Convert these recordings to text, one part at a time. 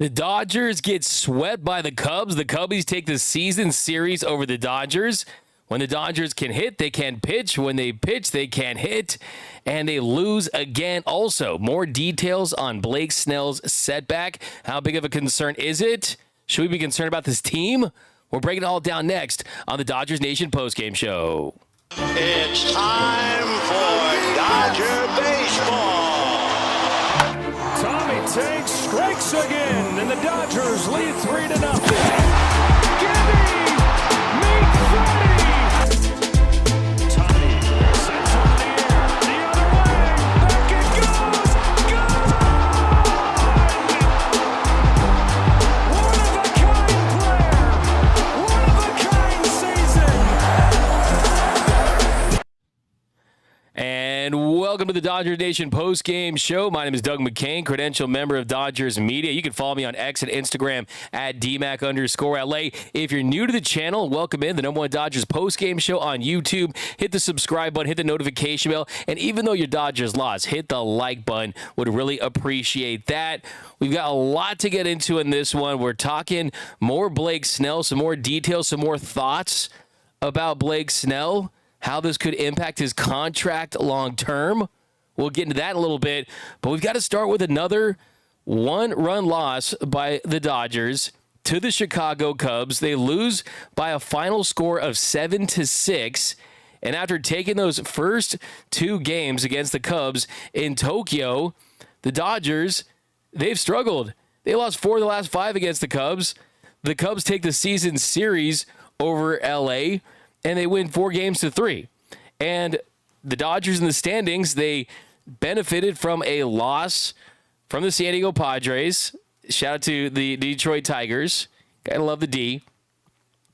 The Dodgers get swept by the Cubs. The Cubbies take the season series over the Dodgers. When the Dodgers can hit, they can pitch. When they pitch, they can't hit. And they lose again. Also, more details on Blake Snell's setback. How big of a concern is it? Should we be concerned about this team? We're breaking it all down next on the Dodgers Nation postgame show. It's time for Dodger baseball. Tommy Tank strikes again, and the Dodgers lead 3-0. Gibby! Make Freddie! Tommy sets on the air, the other way, back it goes! Gone! One-of-a-kind player! One-of-a-kind season! And welcome to the Dodger Nation postgame show. My name is Doug McKain, credential member of Dodgers Media. You can follow me on X and Instagram at DMAC_LA. If you're new to the channel, welcome in the #1 Dodgers postgame show on YouTube. Hit the subscribe button, hit the notification bell, and even though your Dodgers lost, hit the like button. Would really appreciate that. We've got a lot to get into in this one. We're talking more Blake Snell, some more details, some more thoughts about Blake Snell, how this could impact his contract long term. We'll get into that in a little bit, but we've got to start with another one-run loss by the Dodgers to the Chicago Cubs. They lose by a final score of 7-6, and after taking those first two games against the Cubs in Tokyo, the Dodgers, they've struggled. They lost 4 of the last 5 against the Cubs. The Cubs take the season series over LA, and they win 4-3. And the Dodgers in the standings, they benefited from a loss from the San Diego Padres. Shout out to the Detroit Tigers. Gotta love the D.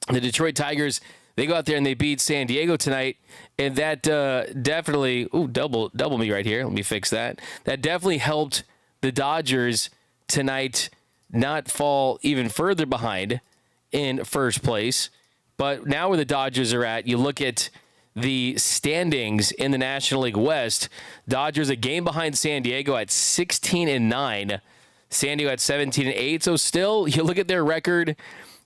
The Detroit Tigers, they go out there and they beat San Diego tonight. And that definitely, double me right here. Let me fix that. That definitely helped the Dodgers tonight not fall even further behind in first place. But now where the Dodgers are at, you look at the standings in the National League West. Dodgers a game behind San Diego at 16-9. San Diego at 17-8. So still, you look at their record. If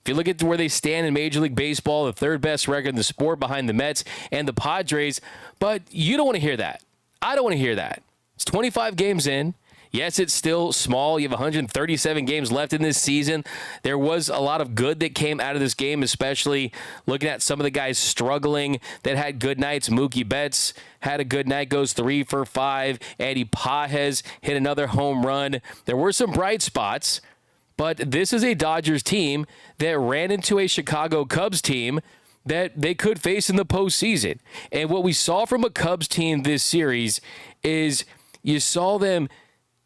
you look at where they stand in Major League Baseball, the third best record in the sport behind the Mets and the Padres. But you don't want to hear that. I don't want to hear that. It's 25 games in. Yes, it's still small. You have 137 games left in this season. There was a lot of good that came out of this game, especially looking at some of the guys struggling that had good nights. Mookie Betts had a good night, goes 3 for 5. Eddie Pajes hit another home run. There were some bright spots, but this is a Dodgers team that ran into a Chicago Cubs team that they could face in the postseason. And what we saw from a Cubs team this series is you saw them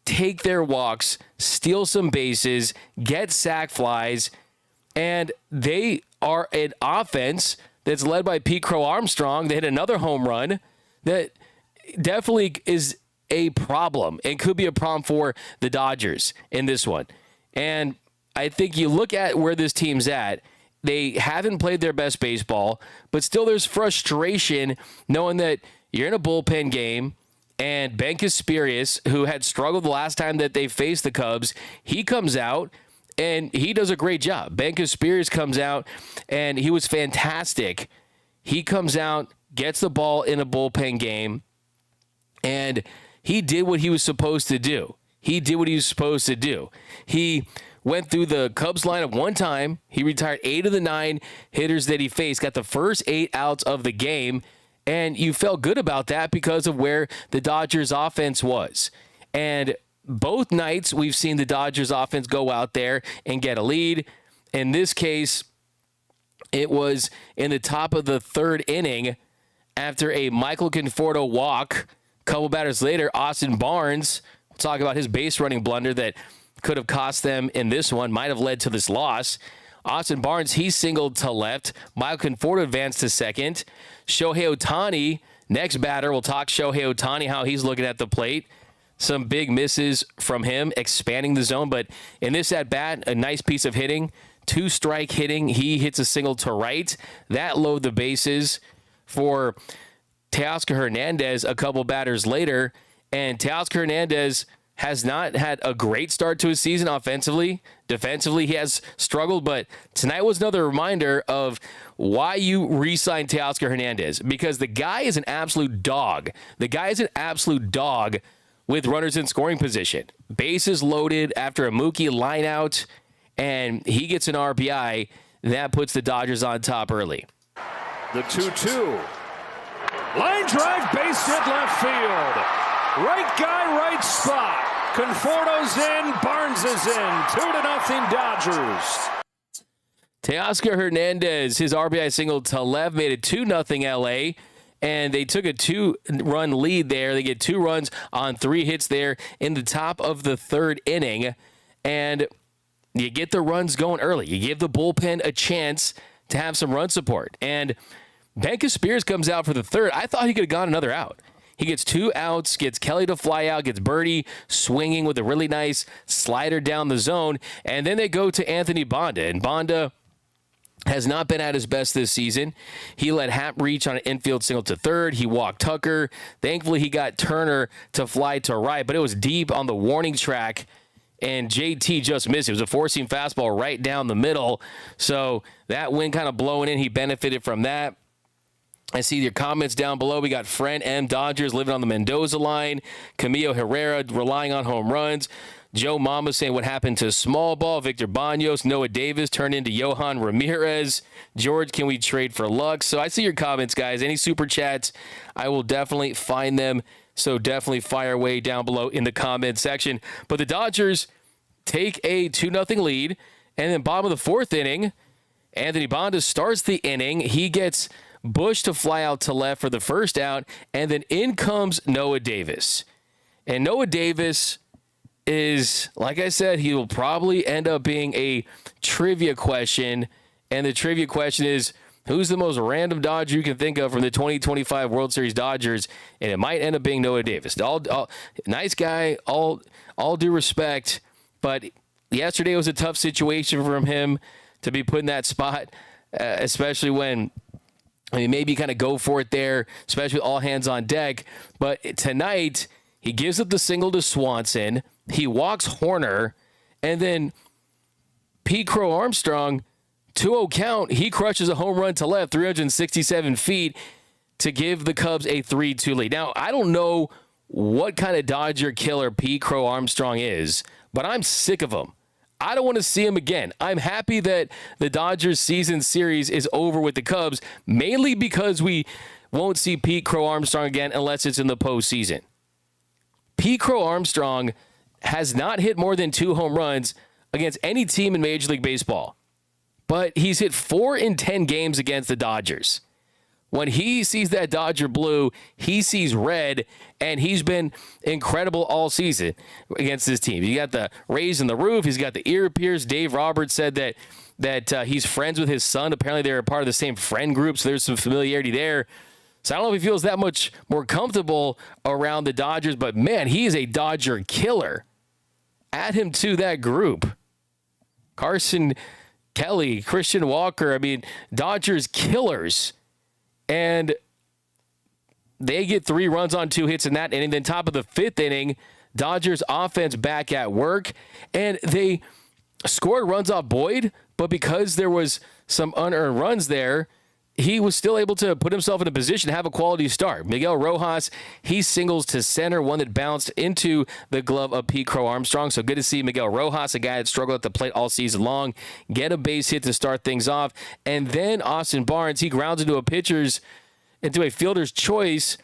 take their walks, steal some bases, get sac flies, and they are an offense that's led by Pete Crow Armstrong. They hit another home run that definitely is a problem and could be a problem for the Dodgers in this one. And I think you look at where this team's at, they haven't played their best baseball, but still there's frustration knowing that you're in a bullpen game. And Ben Casperius, who had struggled the last time that they faced the Cubs, he comes out and he does a great job. Ben Casperius comes out and he was fantastic. He comes out, gets the ball in a bullpen game, and he did what he was supposed to do. He went through the Cubs lineup one time. He retired 8 of the 9 hitters that he faced, got the first 8 outs of the game. And you felt good about that because of where the Dodgers offense was. And both nights we've seen the Dodgers offense go out there and get a lead. In this case, it was in the top of the 3rd inning after a Michael Conforto walk. A couple batters later, Austin Barnes, we'll talk about his base running blunder that could have cost them in this one, might have led to this loss. Austin Barnes, he singled to left. Michael Conforto advanced to second. Shohei Ohtani, next batter, we'll talk Shohei Ohtani, how he's looking at the plate. Some big misses from him, expanding the zone. But in this at-bat, a nice piece of hitting. 2-strike hitting. He hits a single to right. That loaded the bases for Teoscar Hernandez a couple batters later. And Teoscar Hernandez has not had a great start to his season offensively. Defensively, he has struggled, but tonight was another reminder of why you re-signed Teoscar Hernandez, because the guy is an absolute dog. The guy is an absolute dog with runners in scoring position. Bases loaded after a Mookie line out, and he gets an RBI. That puts the Dodgers on top early. The 2-2. Line drive, base hit left field. Right guy, right spot. Conforto's in, Barnes is in. 2-0 Dodgers. Teoscar Hernandez, his RBI single to left, made it 2-0 LA, and they took a 2-run lead there. They get 2 runs on 3 hits there in the top of the 3rd inning, and you get the runs going early. You give the bullpen a chance to have some run support, and Benka Spears comes out for the 3rd. I thought he could have gone another out. He gets 2 outs, gets Kelly to fly out, gets Birdie swinging with a really nice slider down the zone, and then they go to Anthony Banda, and Banda has not been at his best this season. He let Happ reach on an infield single to 3rd. He walked Tucker. Thankfully, he got Turner to fly to right, but it was deep on the warning track, and JT just missed. It was a four-seam fastball right down the middle, so that wind kind of blowing in. He benefited from that. I see your comments down below. We got Friend M. Dodgers living on the Mendoza line. Camilo Herrera relying on home runs. Joe Mama saying what happened to small ball. Victor Banos. Noah Davis turned into Johan Ramirez. George, can we trade for Lux? So I see your comments, guys. Any super chats, I will definitely find them. So definitely fire away down below in the comment section. But the Dodgers take a 2-0 lead. And then bottom of the 4th inning, Anthony Banda starts the inning. He gets Bush to fly out to left for the 1st out, and then in comes Noah Davis. And Noah Davis is, like I said, he will probably end up being a trivia question, and the trivia question is, who's the most random Dodger you can think of from the 2025 World Series Dodgers? And it might end up being Noah Davis. Nice guy, all due respect, but yesterday was a tough situation for him to be put in that spot, especially when maybe kind of go for it there, especially all hands on deck. But tonight, he gives up the single to Swanson. He walks Horner. And then Pete Crow Armstrong, 2-0 count. He crushes a home run to left, 367 feet, to give the Cubs a 3-2 lead. Now, I don't know what kind of Dodger killer Pete Crow Armstrong is, but I'm sick of him. I don't want to see him again. I'm happy that the Dodgers season series is over with the Cubs, mainly because we won't see Pete Crow Armstrong again unless it's in the postseason. Pete Crow Armstrong has not hit more than 2 home runs against any team in Major League Baseball, but he's hit 4 in 10 games against the Dodgers. When he sees that Dodger blue, he sees red, and he's been incredible all season against this team. He got the raise in the roof. He's got the ear pierced. Dave Roberts said that he's friends with his son. Apparently, they're a part of the same friend group, so there's some familiarity there. So I don't know if he feels that much more comfortable around the Dodgers, but, man, he is a Dodger killer. Add him to that group. Carson Kelly, Christian Walker, Dodgers killers. And they get 3 runs on 2 hits in that inning. Then top of the 5th inning, Dodgers offense back at work. And they scored runs off Boyd, but because there was some unearned runs there, he was still able to put himself in a position to have a quality start. Miguel Rojas, he singles to center, one that bounced into the glove of Pete Crow Armstrong. So good to see Miguel Rojas, a guy that struggled at the plate all season long, get a base hit to start things off. And then Austin Barnes, he grounds into a fielder's choice,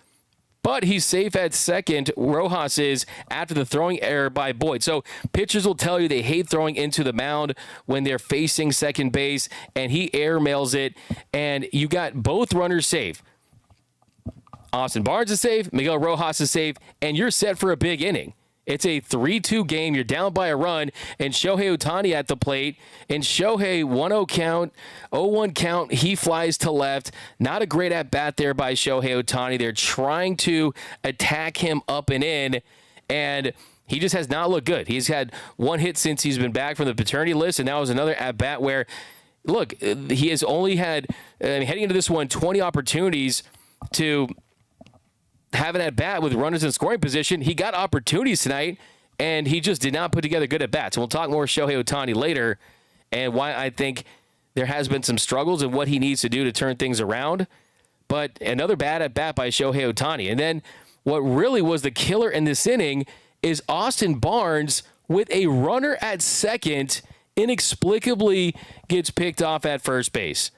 but he's safe at second. Rojas is after the throwing error by Boyd. So pitchers will tell you they hate throwing into the mound when they're facing second base, and he airmails it, and you got both runners safe. Austin Barnes is safe, Miguel Rojas is safe, and you're set for a big inning. It's a 3-2 game. You're down by a run, and Shohei Ohtani at the plate. And Shohei, 1-0 count, 0-1 count. He flies to left. Not a great at-bat there by Shohei Ohtani. They're trying to attack him up and in, and he just has not looked good. He's had 1 hit since he's been back from the paternity list, and that was another at-bat where, look, he has only had, heading into this one, 20 opportunities to have an at-bat with runners in scoring position. He got opportunities tonight, and he just did not put together good at-bats. And we'll talk more Shohei Ohtani later and why I think there has been some struggles and what he needs to do to turn things around. But another bad at-bat by Shohei Ohtani. And then what really was the killer in this inning is Austin Barnes with a runner at second inexplicably gets picked off at first base.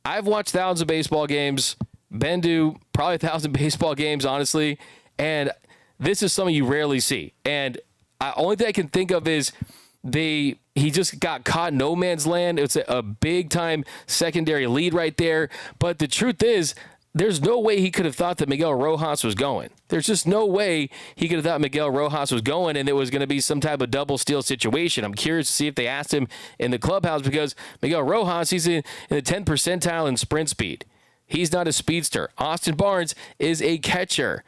I've watched thousands of baseball games, been to probably 1,000 baseball games, honestly, and this is something you rarely see. And the only thing I can think of is he just got caught in no man's land. It's a big-time secondary lead right there. But the truth is, there's no way he could have thought that Miguel Rojas was going. There's just no way he could have thought Miguel Rojas was going and it was going to be some type of double steal situation. I'm curious to see if they asked him in the clubhouse because Miguel Rojas, he's in the 10th percentile in sprint speed. He's not a speedster. Austin Barnes is a catcher.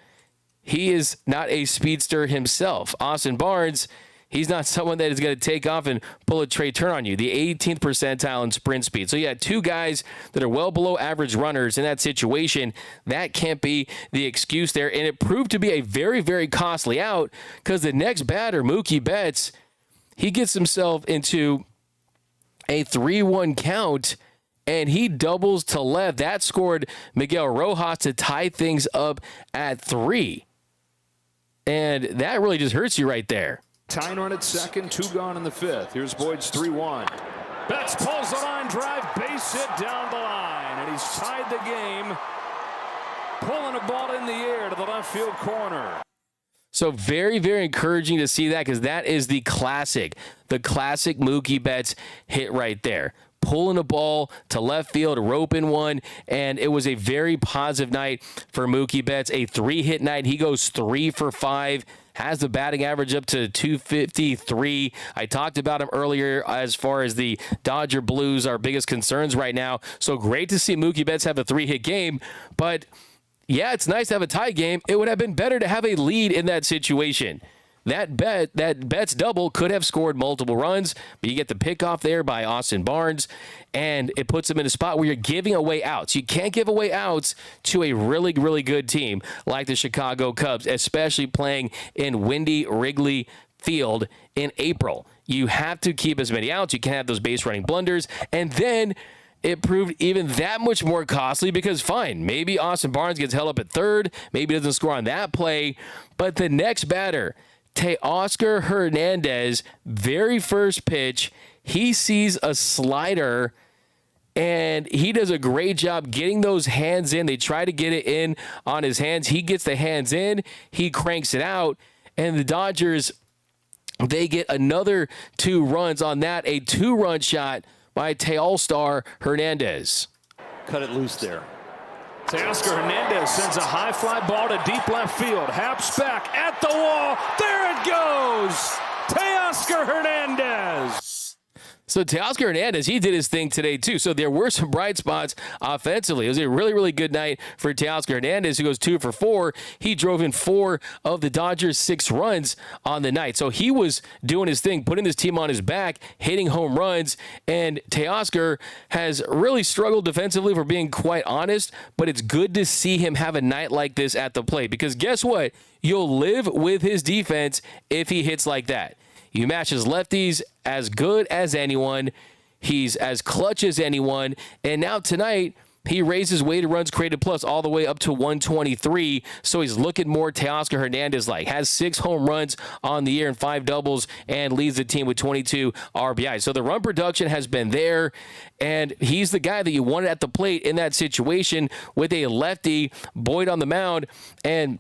He is not a speedster himself. Austin Barnes, he's not someone that is going to take off and pull a Trey Turner on you. The 18th percentile in sprint speed. So you had two guys that are well below average runners in that situation. That can't be the excuse there. And it proved to be a very, very costly out because the next batter, Mookie Betts, he gets himself into a 3-1 count and he doubles to left. That scored Miguel Rojas to tie things up at 3. And that really just hurts you right there. Tying run at second, 2 gone in the 5th. Here's Boyd's 3-1. Betts pulls the line drive, base hit down the line, and he's tied the game, pulling a ball in the air to the left field corner. So very, very encouraging to see that because that is the classic Mookie Betts hit right there. Pulling a ball to left field, roping one, and it was a very positive night for Mookie Betts. A 3-hit night. He goes 3 for 5. Has the batting average up to 253. I talked about him earlier as far as the Dodger Blues, our biggest concerns right now. So great to see Mookie Betts have a 3-hit game. But, yeah, it's nice to have a tie game. It would have been better to have a lead in that situation. That Betts double could have scored multiple runs, but you get the pickoff there by Austin Barnes, and it puts him in a spot where you're giving away outs. You can't give away outs to a really, really good team like the Chicago Cubs, especially playing in windy Wrigley Field in April. You have to keep as many outs. You can't have those base running blunders, and then it proved even that much more costly because, fine, maybe Austin Barnes gets held up at third, maybe doesn't score on that play, but the next batter, Teoscar Hernandez, very first pitch, he sees a slider, and he does a great job getting those hands in. They try to get it in on his hands. He gets the hands in. He cranks it out, and the Dodgers, they get another 2 runs on that, a 2-run shot by Teoscar Hernandez. Cut it loose there. Teoscar Hernandez sends a high fly ball to deep left field. Haps back at the wall. There it goes. Teoscar Hernandez. So Teoscar Hernandez, he did his thing today too. So there were some bright spots offensively. It was a really, really good night for Teoscar Hernandez, who goes 2 for 4. He drove in 4 of the Dodgers' 6 runs on the night. So he was doing his thing, putting this team on his back, hitting home runs. And Teoscar has really struggled defensively, for being quite honest. But it's good to see him have a night like this at the plate, because guess what? You'll live with his defense if he hits like that. You match his lefties as good as anyone. He's as clutch as anyone. And now tonight, he raises weighted runs created plus all the way up to 123. So he's looking more Teoscar Hernandez-like. Has 6 home runs on the year and 5 doubles and leads the team with 22 RBI. So the run production has been there. And he's the guy that you wanted at the plate in that situation with a lefty, Boyd on the mound. And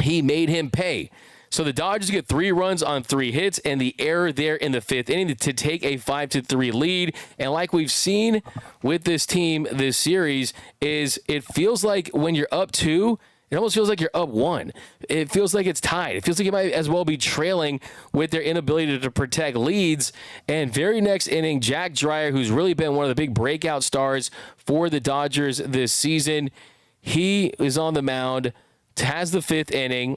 he made him pay. So the Dodgers get 3 runs on 3 hits, and the error there in the 5th inning to take a 5-3 lead. And like we've seen with this team this series, is it feels like when you're up 2, it almost feels like you're up 1. It feels like it's tied. It feels like you might as well be trailing with their inability to protect leads. And very next inning, Jack Dreyer, who's really been one of the big breakout stars for the Dodgers this season, he is on the mound, has the 5th inning,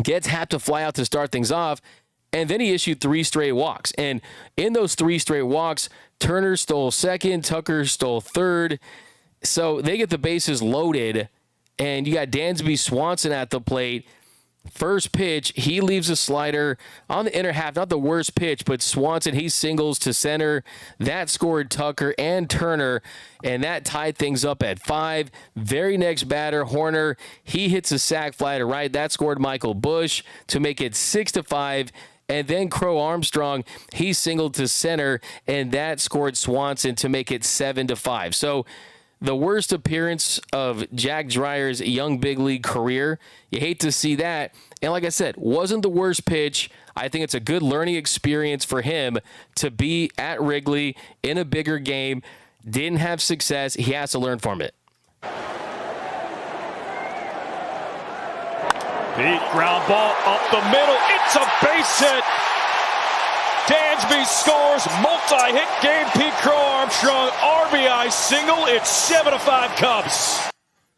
gets Happ to fly out to start things off, and then he issued 3 straight walks. And in those 3 straight walks, Turner stole second, Tucker stole third. So they get the bases loaded, and you got Dansby Swanson at the plate. First pitch, he leaves a slider on the inner half. Not the worst pitch, but Swanson, he singles to center. That scored Tucker and Turner, and that tied things up at 5. Very next batter, Horner, he hits a sac fly to right. That scored Michael Busch to make it 6-5. And then Crow Armstrong, he singled to center, and that scored Swanson to make it 7-5. So the worst appearance of Jack Dreyer's young big league career. You hate to see that. And like I said, wasn't the worst pitch. I think it's a good learning experience for him to be at Wrigley in a bigger game. Didn't have success. He has to learn from it. Deep ground ball up the middle. It's a base hit. Dansby scores, multi-hit game. Pete Crow Armstrong, RBI single. It's 7-5 Cubs.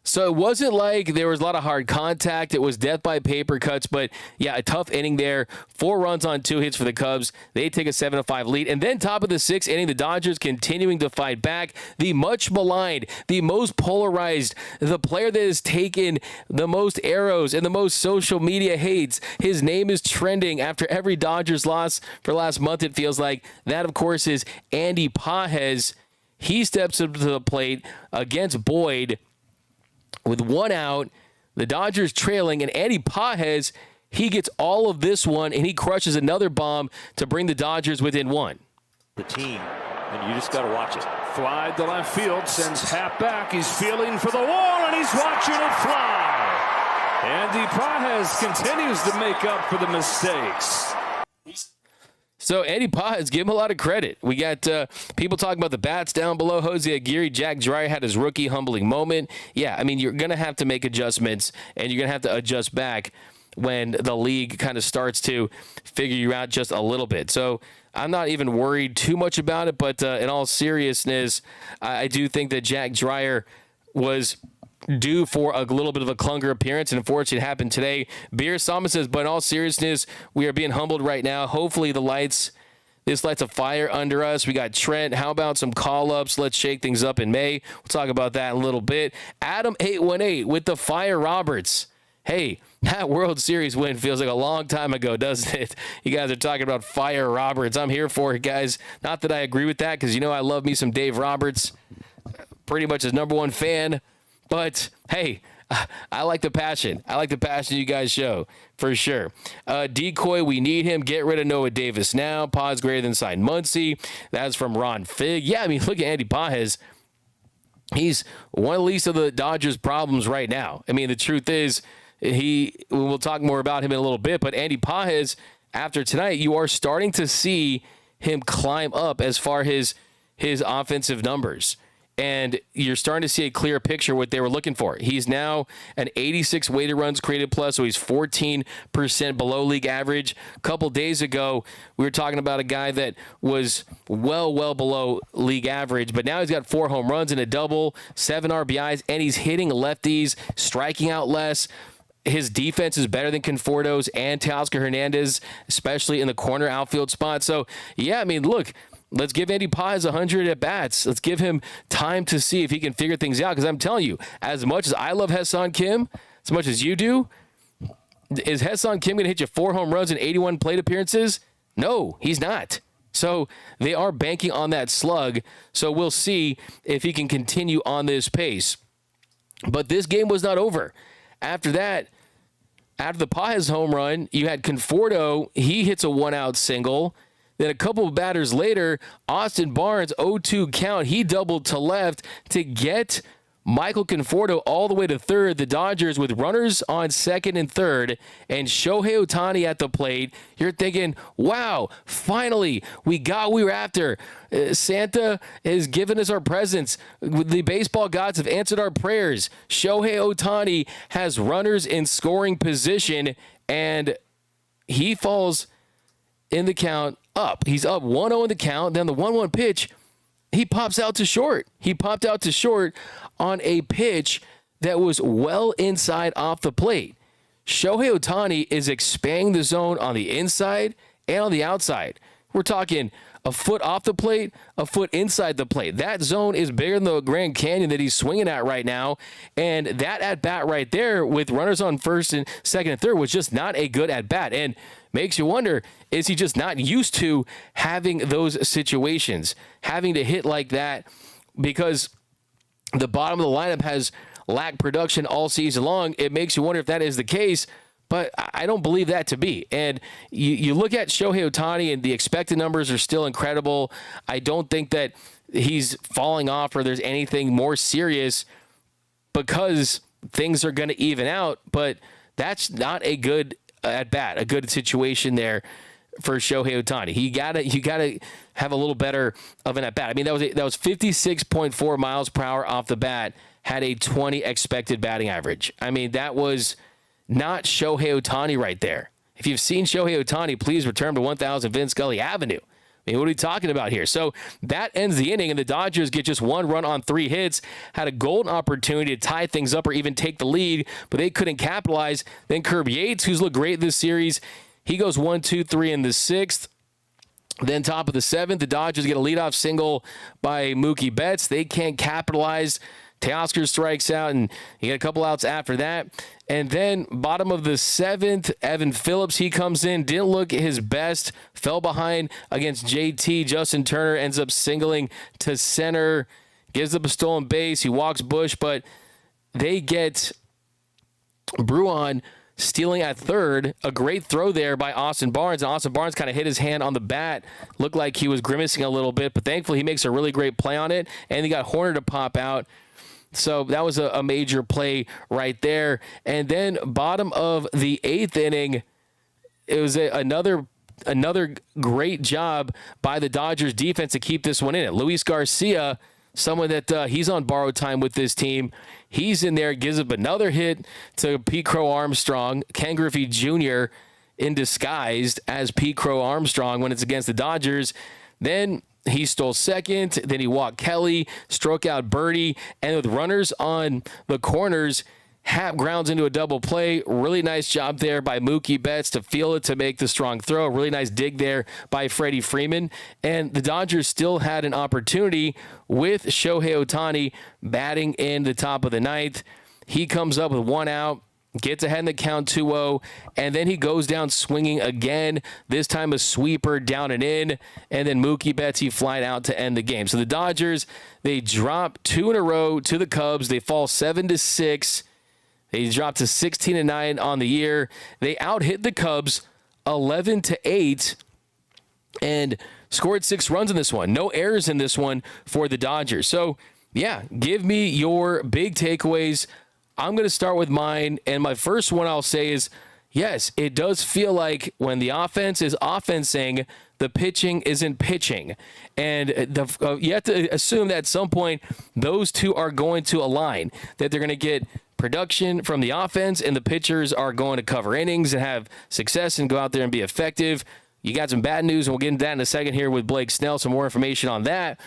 So it wasn't like there was a lot of hard contact. It was death by paper cuts, but yeah, a tough inning there. 4 runs on 2 hits for the Cubs. They take a 7-5 lead. And then top of the 6th inning, the Dodgers continuing to fight back. The much maligned, the most polarized, the player that has taken the most arrows and the most social media hates. His name is trending after every Dodgers loss for the last month, it feels like. That, of course, is Andy Pages. He steps up to the plate against Boyd. With 1 out, the Dodgers trailing, and Andy Pages, he gets all of this one, and he crushes another bomb to bring the Dodgers within 1. The team, and you just got to watch it. Fly to left field, sends Hap back. He's feeling for the wall, and he's watching it fly. Andy Pages continues to make up for the mistakes. So Andy Pages, give him a lot of credit. We got people talking about the bats down below. Jose Aguirre, Jack Dreyer had his rookie humbling moment. Yeah, I mean, you're going to have to make adjustments, and you're going to have to adjust back when the league kind of starts to figure you out just a little bit. So I'm not even worried too much about it, but in all seriousness, I do think that Jack Dreyer was due for a little bit of a clunker appearance, and unfortunately it happened today. Beer Sama says, but in all seriousness, we are being humbled right now. Hopefully this lights a fire under us. We got Trent. How about some call-ups? Let's shake things up in May. We'll talk about that in a little bit. Adam818 with the Fire Roberts. Hey, that World Series win feels like a long time ago, doesn't it? You guys are talking about Fire Roberts. I'm here for it, guys. Not that I agree with that, because you know I love me some Dave Roberts. Pretty much his #1 fan. But, hey, I like the passion. I like the passion you guys show, for sure. Decoy, we need him. Get rid of Noah Davis now. Pause greater than sign Muncy. That's from Ron Fig. Yeah, I mean, look at Andy Pages. He's one of the least of the Dodgers' problems right now. I mean, the truth is, we'll talk more about him in a little bit, but Andy Pages, after tonight, you are starting to see him climb up as far as his offensive numbers. And you're starting to see a clear picture what they were looking for. He's now an 86 weighted runs created plus, so he's 14% below league average. A couple days ago, we were talking about a guy that was well below league average, but now he's got 4 home runs and a double, 7 RBIs, and he's hitting lefties, striking out less. His defense is better than Conforto's and Teoscar Hernandez, especially in the corner outfield spot. So, yeah, I mean, look, let's give Andy Pages 100 at-bats. Let's give him time to see if he can figure things out. Because I'm telling you, as much as I love Ha-Seong Kim, as much as you do, is Ha-Seong Kim going to hit you 4 home runs and 81 plate appearances? No, he's not. So they are banking on that slug. So we'll see if he can continue on this pace. But this game was not over. After that, after the Pages home run, you had Conforto. He hits a 1-out single. Then a couple of batters later, Austin Barnes, 0-2 count. He doubled to left to get Michael Conforto all the way to third. The Dodgers with runners on second and third, and Shohei Ohtani at the plate. You're thinking, wow, finally, we got what we were after. Santa has given us our presents. The baseball gods have answered our prayers. Shohei Ohtani has runners in scoring position, and he falls in the count up. He's up 1-0 in the count. Then the 1-1 pitch, he pops out to short. He popped out to short on a pitch that was well inside off the plate. Shohei Ohtani is expanding the zone on the inside and on the outside. We're talking a foot off the plate, a foot inside the plate. That zone is bigger than the Grand Canyon that he's swinging at right now. And that at-bat right there with runners on first and second and third was just not a good at-bat. And makes you wonder, is he just not used to having those situations, having to hit like that? Because the bottom of the lineup has lacked production all season long. It makes you wonder if that is the case. But I don't believe that to be. And you look at Shohei Ohtani, and the expected numbers are still incredible. I don't think that he's falling off or there's anything more serious because things are going to even out. But that's not a good at-bat, a good situation there for Shohei Ohtani. You gotta have a little better of an at-bat. I mean, that was 56.4 miles per hour off the bat, had a 20 expected batting average. I mean, that was not Shohei Ohtani right there. If you've seen Shohei Ohtani, please return to 1000 Vince Scully Avenue. I mean, what are we talking about here? So that ends the inning, and the Dodgers get just one run on 3 hits, had a golden opportunity to tie things up or even take the lead, but they couldn't capitalize. Then Kirby Yates, who's looked great this series, he goes 1-2-3 in the 6th. Then top of the 7th, the Dodgers get a leadoff single by Mookie Betts. They can't capitalize. Teoscar strikes out, and you get a couple outs after that. And then bottom of the 7th, Evan Phillips, he comes in, didn't look his best, fell behind against JT. Justin Turner ends up singling to center, gives up a stolen base. He walks Bush, but they get Bruin stealing at third. A great throw there by Austin Barnes. And Austin Barnes kind of hit his hand on the bat. Looked like he was grimacing a little bit, but thankfully he makes a really great play on it. And he got Horner to pop out. So that was a major play right there. And then bottom of the 8th inning, it was another great job by the Dodgers defense to keep this one in it. Luis Garcia, someone that he's on borrowed time with this team. He's in there, gives up another hit to Pete Crow Armstrong. Ken Griffey Jr. in disguise as Pete Crow Armstrong when it's against the Dodgers. Then he stole second. Then he walked Kelly, struck out Birdie, and with runners on the corners, Happ grounds into a double play. Really nice job there by Mookie Betts to feel it to make the strong throw. Really nice dig there by Freddie Freeman. And the Dodgers still had an opportunity with Shohei Ohtani batting in the top of the 9th. He comes up with 1 out, gets ahead in the count 2-0, and then he goes down swinging again, this time a sweeper down and in, and then Mookie Betts, he flied out to end the game. So the Dodgers, they drop 2 in a row to the Cubs. They fall 7-6. They dropped to 16-9 on the year. They out-hit the Cubs 11-8 and scored 6 runs in this one. No errors in this one for the Dodgers. So, yeah, give me your big takeaways. I'm going to start with mine, and my first one I'll say is, yes, it does feel like when the offense is offensing, the pitching isn't pitching. And you have to assume that at some point those two are going to align, that they're going to get production from the offense and the pitchers are going to cover innings and have success and go out there and be effective. You got some bad news, and we'll get into that in a second here with Blake Snell, some more information on that.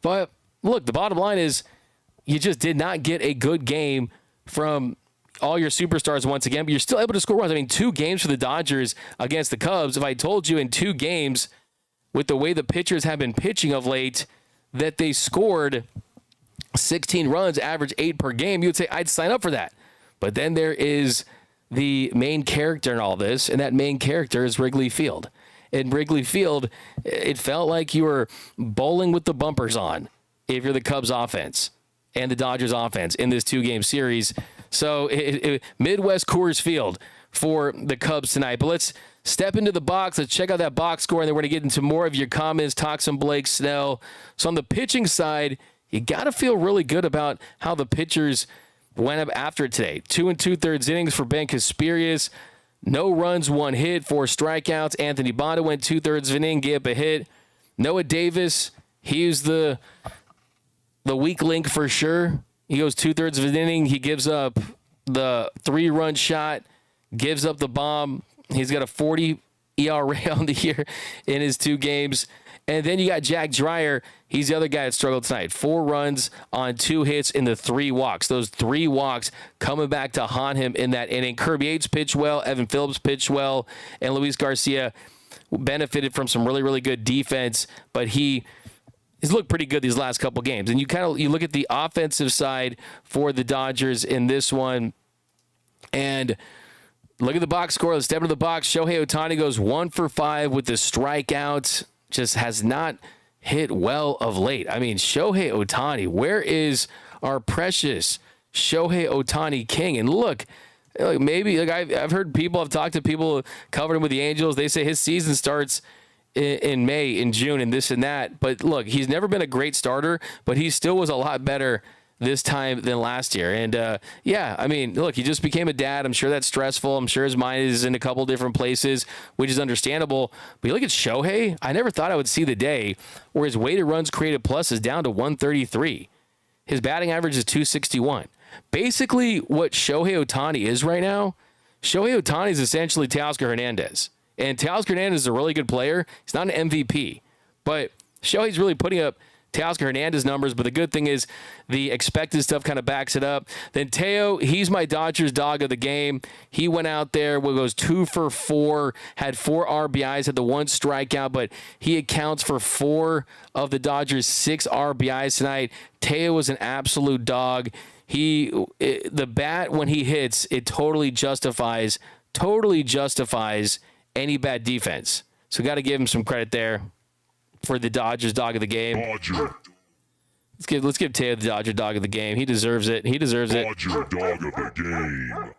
But look, the bottom line is you just did not get a good game from all your superstars once again, but you're still able to score runs. I mean, 2 games for the Dodgers against the Cubs. If I told you in 2 games, with the way the pitchers have been pitching of late, that they scored 16 runs, average 8 per game, you would say, I'd sign up for that. But then there is the main character in all this, and that main character is Wrigley Field. In Wrigley Field, it felt like you were bowling with the bumpers on if you're the Cubs offense and the Dodgers offense in this 2-game series. So Midwest Coors Field for the Cubs tonight. But let's step into the box. Let's check out that box score, and then we're going to get into more of your comments, talk some Blake Snell. So on the pitching side, you got to feel really good about how the pitchers went up after it today. 2 2/3 innings for Ben Kasperius. No runs, 1 hit, 4 strikeouts. Anthony Banda went 2/3 of an inning, gave up a hit. Noah Davis, he's the weak link for sure. He goes 2/3 of an inning. He gives up the 3-run shot, gives up the bomb. He's got a 40 ERA on the year in his 2 games. And then you got Jack Dreyer. He's the other guy that struggled tonight. 4 runs on 2 hits in the 3 walks. Those 3 walks coming back to haunt him in that inning. Kirby Yates pitched well. Evan Phillips pitched well. And Luis Garcia benefited from some really, really good defense, but he's looked pretty good these last couple games. And you look at the offensive side for the Dodgers in this one, and look at the box score. Let's step into the box. Shohei Ohtani goes 1 for 5 with the strikeouts. Just has not hit well of late. I mean, Shohei Ohtani, where is our precious Shohei Ohtani king? And look, maybe I've heard people, I've talked to people covered him with the Angels. They say his season starts in May, in June, and this and that. But look, he's never been a great starter, but he still was a lot better this time than last year. And yeah, I mean, look, he just became a dad. I'm sure that's stressful. I'm sure his mind is in a couple different places, which is understandable. But you look at Shohei, I never thought I would see the day where his weighted runs created plus is down to 133. His batting average is 261. Basically, what Shohei Ohtani is right now, Shohei Ohtani is essentially Teoscar Hernandez. And Teoscar Hernandez is a really good player. He's not an MVP. But Shohei's really putting up Teoscar Hernandez numbers, but the good thing is the expected stuff kind of backs it up. Then Teo, he's my Dodgers dog of the game. He went out there, goes 2 for 4, had 4 RBIs, had the 1 strikeout, but he accounts for 4 of the Dodgers' 6 RBIs tonight. Teo was an absolute dog. The bat, when he hits, it totally justifies any bad defense. So got to give him some credit there for the Dodgers dog of the game. Dodger. Let's give Teo the Dodger dog of the game. He deserves it. Dodger dog of the game.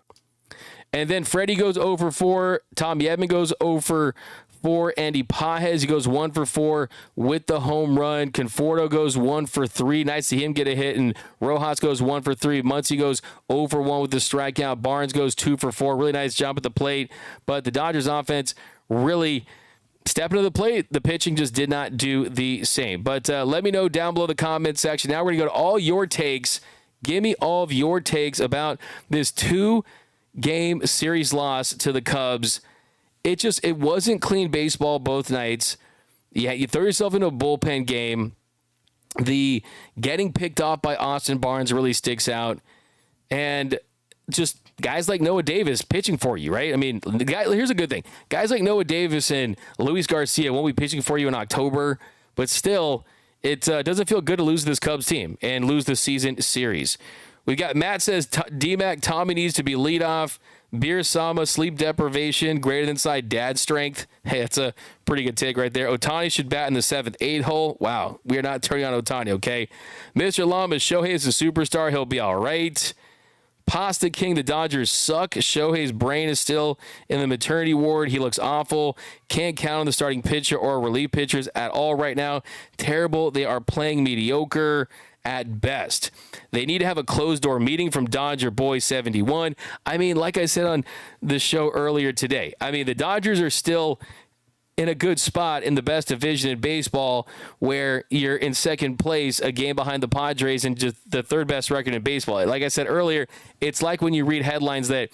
And then Freddie goes 0 for 4. Tom Yedman goes 0 for 4. Andy Pajes, he goes 1 for 4 with the home run. Conforto goes 1 for 3. Nice to see him get a hit. And Rojas goes 1 for 3. Muncy goes 0 for 1 with the strikeout. Barnes goes 2 for 4. Really nice jump at the plate. But the Dodgers offense really stepping to the plate. The pitching just did not do the same. But let me know down below the comment section. Now we're going to go to all your takes. Give me all of your takes about this 2-game series loss to the Cubs. It wasn't clean baseball both nights. Yeah, you throw yourself into a bullpen game. The getting picked off by Austin Barnes really sticks out. And just guys like Noah Davis pitching for you, right? I mean, here's a good thing. Guys like Noah Davis and Luis Garcia won't be pitching for you in October, but still, it doesn't feel good to lose this Cubs team and lose the season series. We got Matt says D-Mac, Tommy needs to be leadoff. Beer Sama, sleep deprivation, greater than side dad strength. Hey, that's a pretty good take right there. Ohtani should bat in the 7th, 8 hole. Wow, we are not turning on Ohtani, okay? Mr. Lamas, Shohei is a superstar. He'll be all right. Pasta King, the Dodgers suck. Shohei's brain is still in the maternity ward. He looks awful. Can't count on the starting pitcher or relief pitchers at all right now. Terrible. They are playing mediocre at best. They need to have a closed-door meeting from Dodger Boy 71. I mean, like I said on the show earlier today, I mean, the Dodgers are still in a good spot in the best division in baseball where you're in second place, a game behind the Padres and just the 3rd best record in baseball. Like I said earlier, it's like when you read headlines that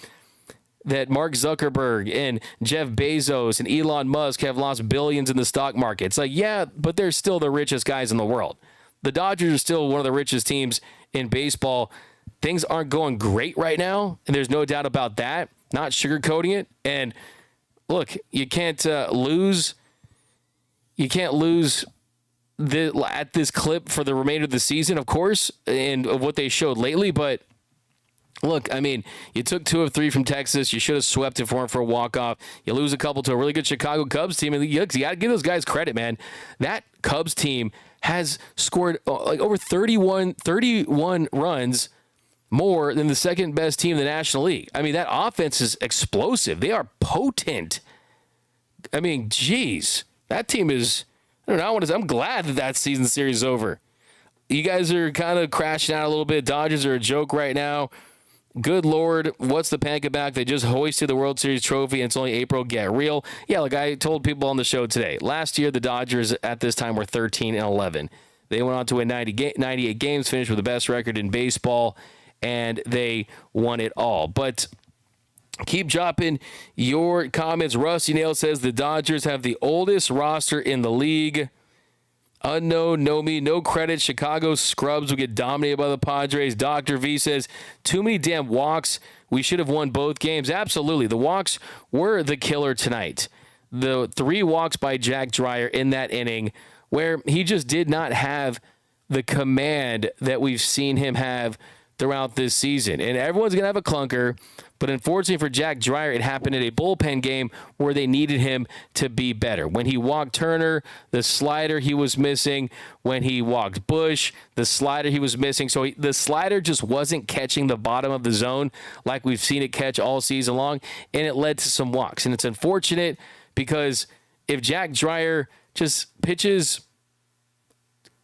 Mark Zuckerberg and Jeff Bezos and Elon Musk have lost billions in the stock market. It's like, yeah, but they're still the richest guys in the world. The Dodgers are still one of the richest teams in baseball. Things aren't going great right now, and there's no doubt about that. Not sugarcoating it. And look, you can't lose. You can't lose at this clip for the remainder of the season, of course, and of what they showed lately. But look, I mean, you took 2 of 3 from Texas. You should have swept it for him for a walk-off. You lose a couple to a really good Chicago Cubs team. And you got to give those guys credit, man. That Cubs team has scored like over 31 runs more than the second best team in the National League. I mean, that offense is explosive. They are potent. I mean, geez, that team is, I don't know, I'm glad that season series is over. You guys are kind of crashing out a little bit. Dodgers are a joke right now. Good Lord, what's the panic about? They just hoisted the World Series trophy, and it's only April. Get real. Yeah, like I told people on the show today, last year the Dodgers at this time were 13-11. They went on to win 98 games, finished with the best record in baseball, and they won it all. But keep dropping your comments. Rusty Nail says the Dodgers have the oldest roster in the league. Unknown, no me, no credit. Chicago scrubs will get dominated by the Padres. Dr. V says, too many damn walks. We should have won both games. Absolutely. The walks were the killer tonight. the 3 walks by Jack Dreyer in that inning where he just did not have the command that we've seen him have throughout this season. And everyone's going to have a clunker, but unfortunately for Jack Dreyer, it happened in a bullpen game where they needed him to be better. When he walked Turner, the slider he was missing. When he walked Bush, the slider he was missing. So the slider just wasn't catching the bottom of the zone like we've seen it catch all season long, and it led to some walks. And it's unfortunate because if Jack Dreyer just pitches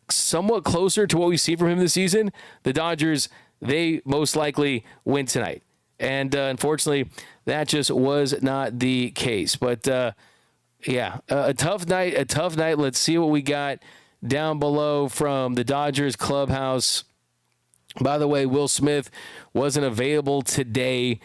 somewhat closer to what we see from him this season, the Dodgers, they most likely win tonight. And unfortunately, that just was not the case. But, a tough night. Let's see what we got down below from the Dodgers clubhouse. By the way, Will Smith wasn't available today.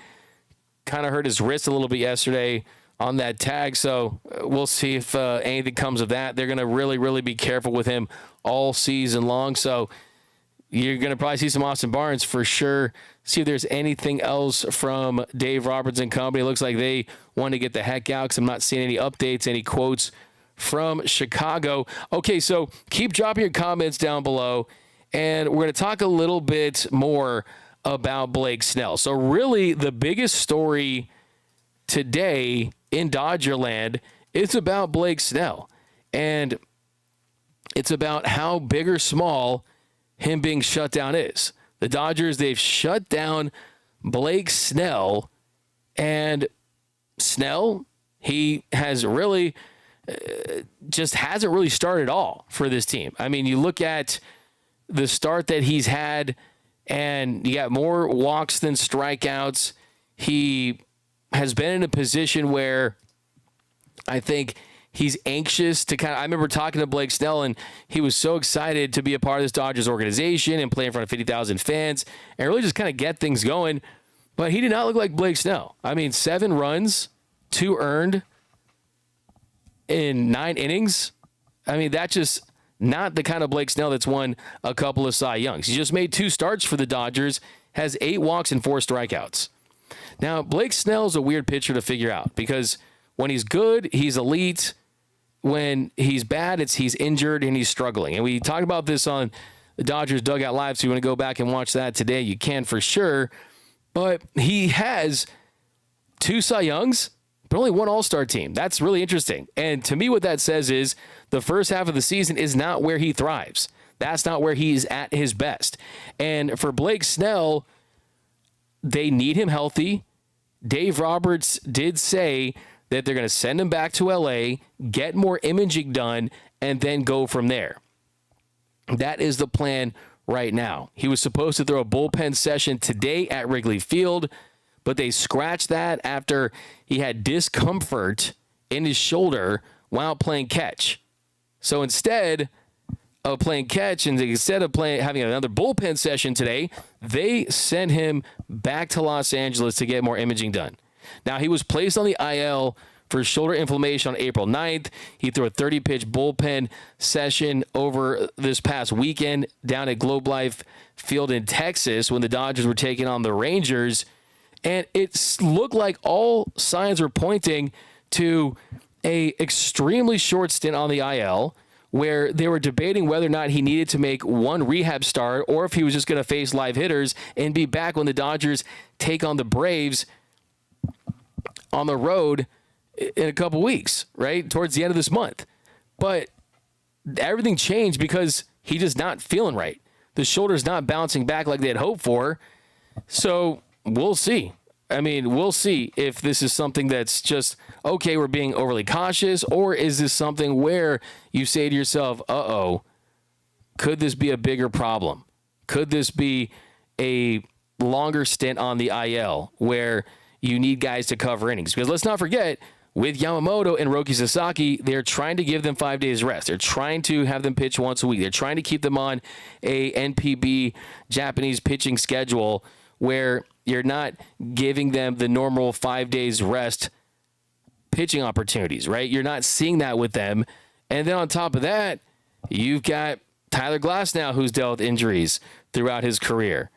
Kind of hurt his wrist a little bit yesterday on that tag, so we'll see if anything comes of that. They're going to really, really be careful with him all season long. So you're going to probably see some Austin Barnes for sure. See if there's anything else from Dave Roberts and company. It looks like they want to get the heck out because I'm not seeing any updates, any quotes from Chicago. Okay, so keep dropping your comments down below, and we're going to talk a little bit more about Blake Snell. So really the biggest story today in Dodgerland is about Blake Snell, and it's about how big or small him being shut down is. The Dodgers, they've shut down Blake Snell, and Snell, he has really just hasn't really started at all for this team. I mean, you look at the start that he's had, and you got more walks than strikeouts. He has been in a position where I think he's anxious to I remember talking to Blake Snell, and he was so excited to be a part of this Dodgers organization and play in front of 50,000 fans and really just kind of get things going. But he did not look like Blake Snell. I mean, 7 runs, 2 earned in 9 innings. I mean, that's just not the kind of Blake Snell that's won a couple of Cy Youngs. He just made 2 starts for the Dodgers, has 8 walks and 4 strikeouts. Now, Blake Snell's a weird pitcher to figure out because when he's good, he's elite. When he's bad, he's injured and he's struggling. And we talked about this on the Dodgers Dugout Live, so you want to go back and watch that today, you can for sure. But he has 2 Cy Youngs, but only 1 All-Star team. That's really interesting. And to me, what that says is the first half of the season is not where he thrives. That's not where he's at his best. And for Blake Snell, they need him healthy. Dave Roberts did say that they're going to send him back to LA, get more imaging done, and then go from there. That is the plan right now. He was supposed to throw a bullpen session today at Wrigley Field, but they scratched that after he had discomfort in his shoulder while playing catch. So instead of playing catch and instead of having another bullpen session today, they sent him back to Los Angeles to get more imaging done. Now, he was placed on the IL for shoulder inflammation on April 9th. He threw a 30-pitch bullpen session over this past weekend down at Globe Life Field in Texas when the Dodgers were taking on the Rangers. And it looked like all signs were pointing to a extremely short stint on the IL where they were debating whether or not he needed to make 1 rehab start or if he was just going to face live hitters and be back when the Dodgers take on the Braves on the road in a couple weeks, right? Towards the end of this month. But everything changed because he's just not feeling right. The shoulder's not bouncing back like they had hoped for. So we'll see. I mean, we'll see if this is something that's just, okay, we're being overly cautious, or is this something where you say to yourself, uh-oh, could this be a bigger problem? Could this be a longer stint on the IL where you need guys to cover innings? Because let's not forget, with Yamamoto and Roki Sasaki, they're trying to give them 5 days rest. They're trying to have them pitch once a week. They're trying to keep them on a NPB Japanese pitching schedule where you're not giving them the normal 5 days rest pitching opportunities, right? You're not seeing that with them. And then on top of that, you've got Tyler Glasnow, who's dealt with injuries throughout his career.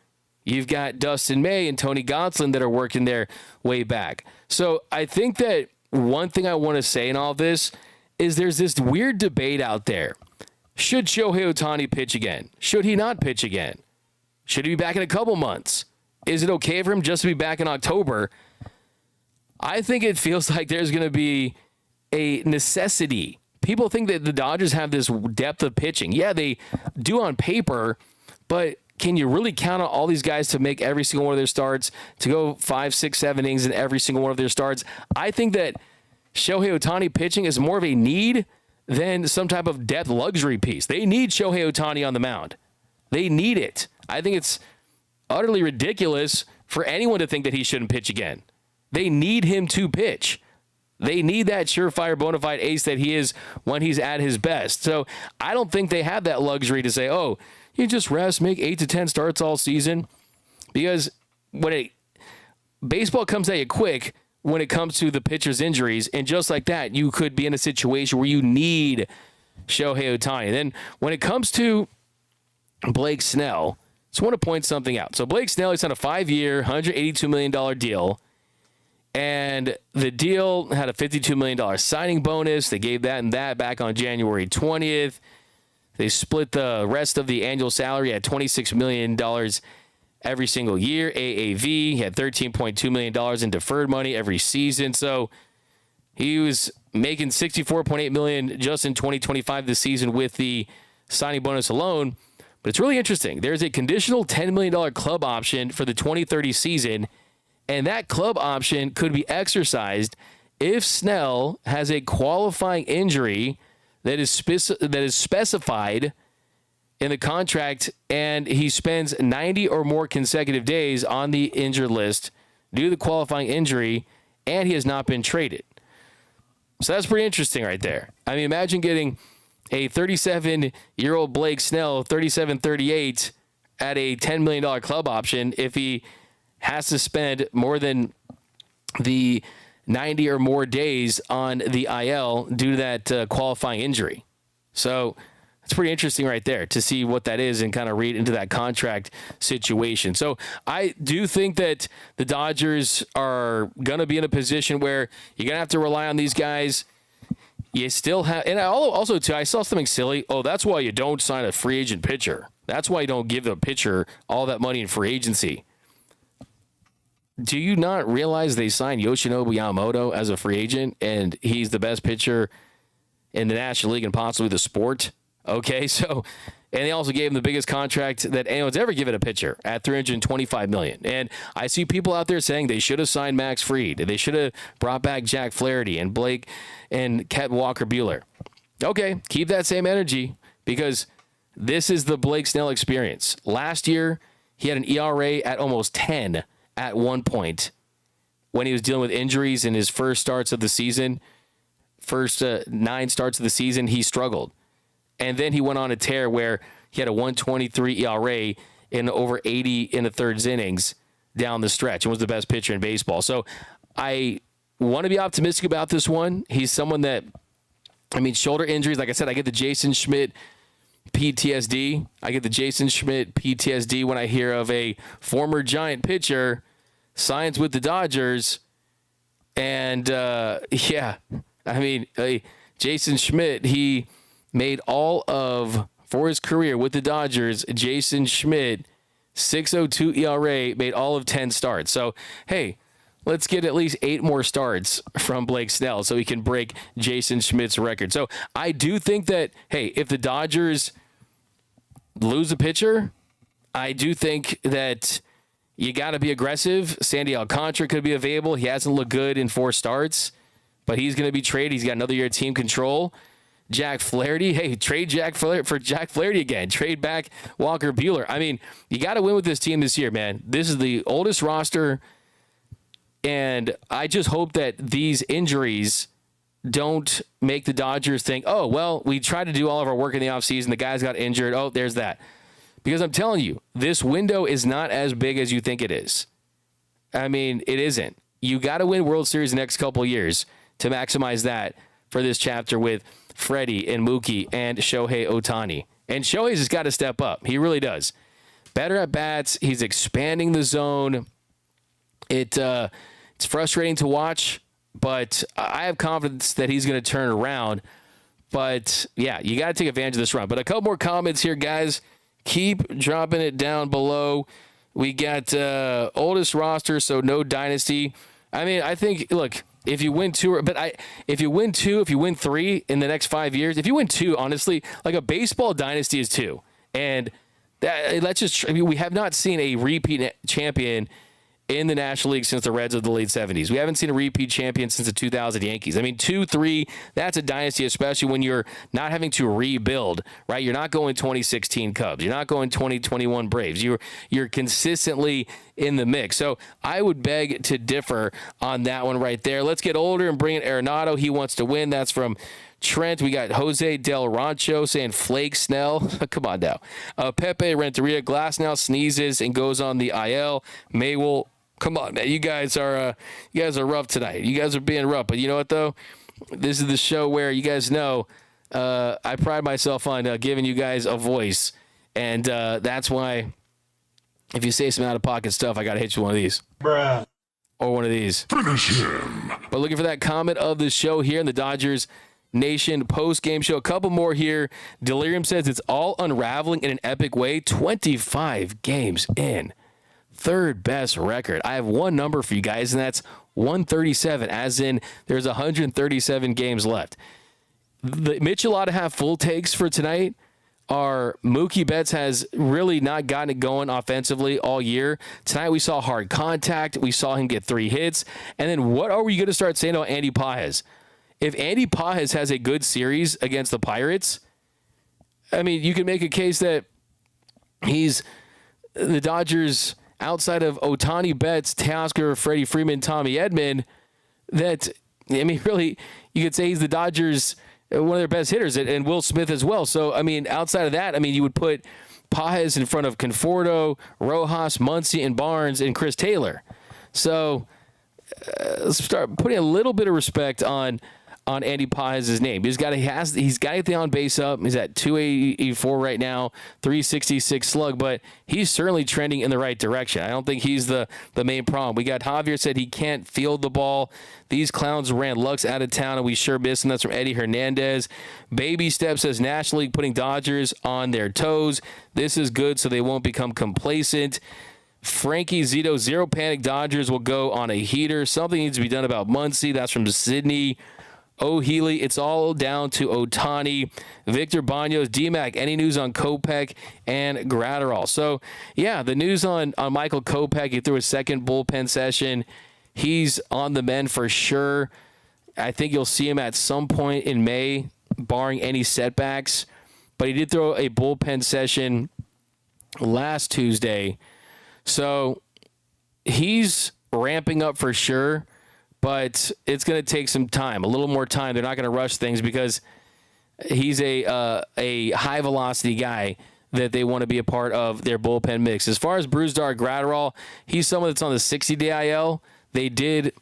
You've got Dustin May and Tony Gonsolin that are working their way back. So I think that one thing I want to say in all this is there's this weird debate out there. Should Shohei Ohtani pitch again? Should he not pitch again? Should he be back in a couple months? Is it okay for him just to be back in October? I think it feels like there's going to be a necessity. People think that the Dodgers have this depth of pitching. Yeah, they do on paper, but can you really count on all these guys to make every single one of their starts, to go 5, 6, 7 innings in every single one of their starts? I think that Shohei Ohtani pitching is more of a need than some type of depth luxury piece. They need Shohei Ohtani on the mound. They need it. I think it's utterly ridiculous for anyone to think that he shouldn't pitch again. They need him to pitch. They need that surefire bona fide ace that he is when he's at his best. So I don't think they have that luxury to say, oh, you just rest, make 8 to 10 starts all season. Because when baseball comes at you quick when it comes to the pitcher's injuries, and just like that, you could be in a situation where you need Shohei Ohtani. Then when it comes to Blake Snell, just want to point something out. So Blake Snell is on a 5-year, $182 million deal. And the deal had a $52 million signing bonus. They gave that and that back on January 20th. They split the rest of the annual salary at $26 million every single year. AAV, he had $13.2 million in deferred money every season. So he was making $64.8 million just in 2025 this season with the signing bonus alone. But it's really interesting. There's a conditional $10 million club option for the 2030 season, and that club option could be exercised if Snell has a qualifying injury that is specified in the contract, and he spends 90 or more consecutive days on the injured list due to the qualifying injury, and he has not been traded. So that's pretty interesting right there. I mean, imagine getting a 37-year-old Blake Snell, 37-38, at a $10 million club option if he has to spend more than the 90 or more days on the IL due to that qualifying injury. So it's pretty interesting right there to see what that is and kind of read into that contract situation. So I do think that the Dodgers are going to be in a position where you're going to have to rely on these guys. You still have, and also too, I saw something silly. Oh, that's why you don't sign a free agent pitcher. That's why you don't give a pitcher all that money in free agency. Do you not realize they signed Yoshinobu Yamamoto as a free agent, and he's the best pitcher in the National League and possibly the sport? Okay, so, and they also gave him the biggest contract that anyone's ever given a pitcher at $325 million. And I see people out there saying they should have signed Max Fried. They should have brought back Jack Flaherty and Blake and Kevin Walker Buehler. Okay, keep that same energy because this is the Blake Snell experience. Last year, he had an ERA at almost 10 at one point when he was dealing with injuries in his first starts of the season. First 9 starts of the season, he struggled. And then he went on a tear where he had a 1.23 ERA in over 80 in the third innings down the stretch and was the best pitcher in baseball. So I want to be optimistic about this one. He's someone that, I mean, shoulder injuries, like I said, I get the Jason Schmidt PTSD. I get the Jason Schmidt PTSD when I hear of a former Giant pitcher signs with the Dodgers. And, yeah, I mean, Jason Schmidt, he made all of, for his career with the Dodgers, Jason Schmidt, 6.02 ERA, made all of 10 starts. So, hey, let's get at least 8 more starts from Blake Snell so he can break Jason Schmidt's record. So I do think that, hey, if the Dodgers lose a pitcher, I do think that you got to be aggressive. Sandy Alcantara could be available. He hasn't looked good in 4 starts, but he's going to be traded. He's got another year of team control. Jack Flaherty, hey, trade Jack Flaherty for Jack Flaherty again. Trade back Walker Buehler. I mean, you got to win with this team this year, man. This is the oldest roster, and I just hope that these injuries don't make the Dodgers think, oh, well, we tried to do all of our work in the offseason. The guys got injured. Oh, there's that. Because I'm telling you, this window is not as big as you think it is. I mean, it isn't. You got to win World Series the next couple of years to maximize that for this chapter with Freddie and Mookie and Shohei Ohtani. And Shohei's just got to step up. He really does. Better at bats. He's expanding the zone. It's frustrating to watch but I have confidence that he's going to turn around. But, yeah, you got to take advantage of this run. But a couple more comments here, guys. Keep dropping it down below. We got oldest roster, so no dynasty. I mean, I think, look, if you win two, if you win 3 in the next 5 years, if you win 2, honestly, like a baseball dynasty is 2. And we have not seen a repeat champion in the National League since the Reds of the late 70s. We haven't seen a repeat champion since the 2000 Yankees. I mean, 2, 3, that's a dynasty, especially when you're not having to rebuild, right? You're not going 2016 Cubs. You're not going 2021 Braves. You're consistently in the mix. So I would beg to differ on that one right there. Let's get older and bring in Arenado. He wants to win. That's from Trent. We got Jose Del Rancho saying Flake Snell. Come on now. Pepe Renteria. Glass now sneezes and goes on the IL. Maywell. Come on, man. You guys are rough tonight. You guys are being rough. But you know what, though? This is the show where you guys know I pride myself on giving you guys a voice. And that's why if you say some out-of-pocket stuff, I got to hit you one of these. Bruh. Or one of these. Finish him. But looking for that comment of the show here in the Dodgers Nation post-game show. A couple more here. Delirium says it's all unraveling in an epic way. 25 games in. Third best record. I have one number for you guys, and that's 137, as in there's 137 games left. The Mitchell ought to have full takes for tonight. Our Mookie Betts has really not gotten it going offensively all year. Tonight we saw hard contact. We saw him get 3 hits. And then what are we going to start saying about Andy Pages? If Andy Pages has a good series against the Pirates, I mean, you can make a case that he's the Dodgers outside of Ohtani, Betts, Teoscar, Freddie Freeman, Tommy Edman, that, I mean, really, you could say he's the Dodgers' one of their best hitters, and Will Smith as well. So, I mean, outside of that, I mean, you would put Pages in front of Conforto, Rojas, Muncy, and Barnes, and Chris Taylor. So, let's start putting a little bit of respect on Andy Pages' name. He's got to get the on base up. He's at 284 right now, 366 slug, but he's certainly trending in the right direction. I don't think he's the main problem. We got Javier said he can't field the ball. These clowns ran Lux out of town, and we sure miss him. That's from Eddie Hernandez. Baby Step says National League putting Dodgers on their toes. This is good so they won't become complacent. Frankie Zito, zero panic. Dodgers will go on a heater. Something needs to be done about Muncy. That's from Sydney. Healy, it's all down to Ohtani. Victor Banos, DMAC, any news on Kopech and Gratterall? So, yeah, the news on Michael Kopech, he threw his second bullpen session. He's on the mend for sure. I think you'll see him at some point in May, barring any setbacks. But he did throw a bullpen session last Tuesday. So, he's ramping up for sure. But it's going to take some time, a little more time. They're not going to rush things because he's a high-velocity guy that they want to be a part of their bullpen mix. As far as Brusdar Gratterall, he's someone that's on the 60-day IL. They did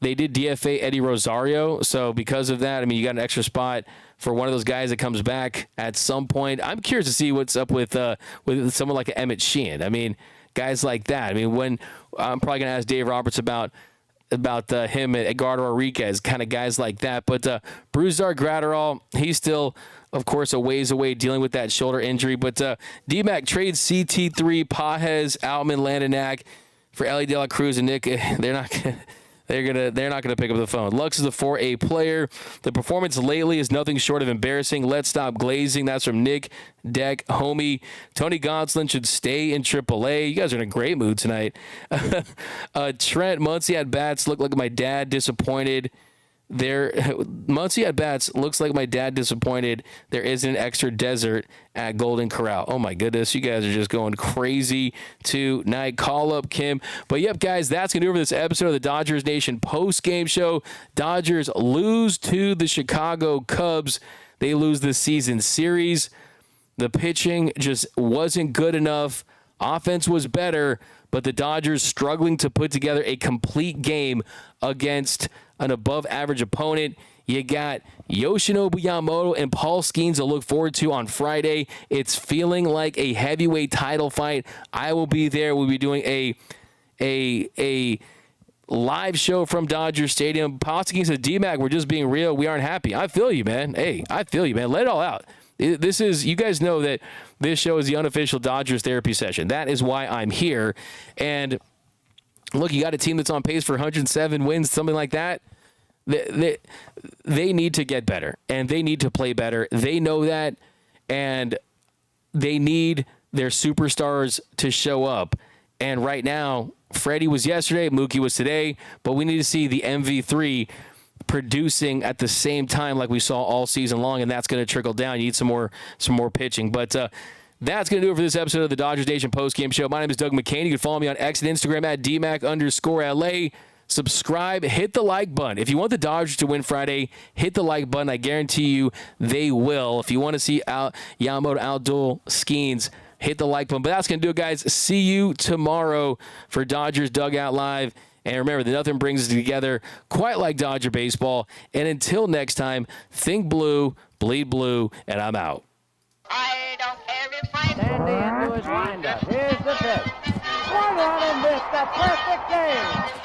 DFA Eddie Rosario, so because of that, I mean, you got an extra spot for one of those guys that comes back at some point. I'm curious to see what's up with someone like Emmett Sheehan. I mean, guys like that. I mean, when I'm probably going to ask Dave Roberts about him and Edgardo Enriquez, kind of guys like that. But Brusdar Gratterall, he's still, of course, a ways away dealing with that shoulder injury. But DMAC trades CT3, Pages, Outman, Landanac for Ellie De La Cruz and Nick. They're not gonna pick up the phone. Lux is a 4A player. The performance lately is nothing short of embarrassing. Let's stop glazing. That's from Nick Deck, homie. Tony Gonsolin should stay in AAA. You guys are in a great mood tonight. Trent Muncy at bats look like my dad disappointed. Muncy at bats looks like my dad disappointed. There isn't an extra desert at Golden Corral. Oh my goodness, you guys are just going crazy tonight. Call up Kim. But yep, guys, that's gonna do it for this episode of the Dodgers Nation post game show. Dodgers lose to the Chicago Cubs. They lose the season series. The pitching just wasn't good enough. Offense was better, but the Dodgers struggling to put together a complete game against an above-average opponent. You got Yoshinobu Yamamoto and Paul Skeens to look forward to on Friday. It's feeling like a heavyweight title fight. I will be there. We'll be doing a live show from Dodger Stadium. Postgame said, D-Mac, we're just being real. We aren't happy. I feel you, man. Hey, I feel you, man. Let it all out. This is, you guys know that this show is the unofficial Dodgers therapy session. That is why I'm here. And look, you got a team that's on pace for 107 wins, something like that. They need to get better, and they need to play better. They know that, and they need their superstars to show up. And right now, Freddie was yesterday, Mookie was today, but we need to see the MV3 producing at the same time like we saw all season long, and that's going to trickle down. You need some more pitching. But that's going to do it for this episode of the Dodgers Nation Postgame Show. My name is Doug McKain. You can follow me on X and Instagram at DMAC_LA. Subscribe, hit the like button. If you want the Dodgers to win Friday, hit the like button. I guarantee you they will. If you want to see Yamamoto outduel Skeens, hit the like button. But that's going to do it, guys. See you tomorrow for Dodgers Dugout Live. And remember that nothing brings us together quite like Dodger baseball. And until next time, think blue, bleed blue, and I'm out. I don't care if I'm Sandy into his windup. Here's the pitch. Swung on and missed. A perfect game.